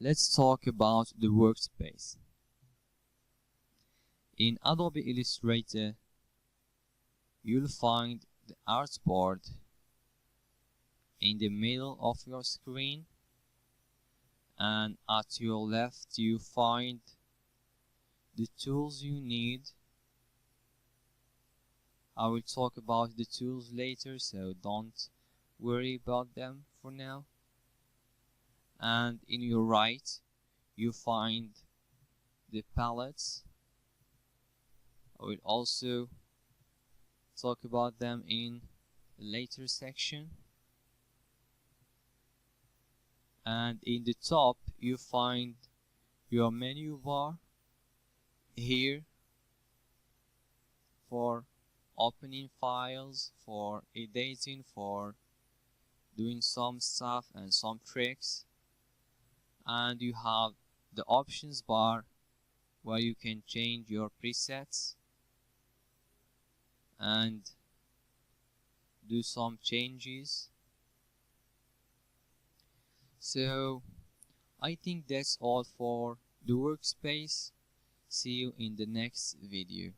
Let's talk about the workspace. In Adobe Illustrator, you'll find the artboard in the middle of your screen, and at your left you find the tools you need. I will talk about the tools later, so don't worry about them for now. And in your right you find the palettes. I will also talk about them in a later section. And in the top you find your menu bar here for opening files, for editing, for doing some stuff and some tricks. And you have the options bar where you can change your presets and do some changes. So I think that's all for the workspace. See you in the next video.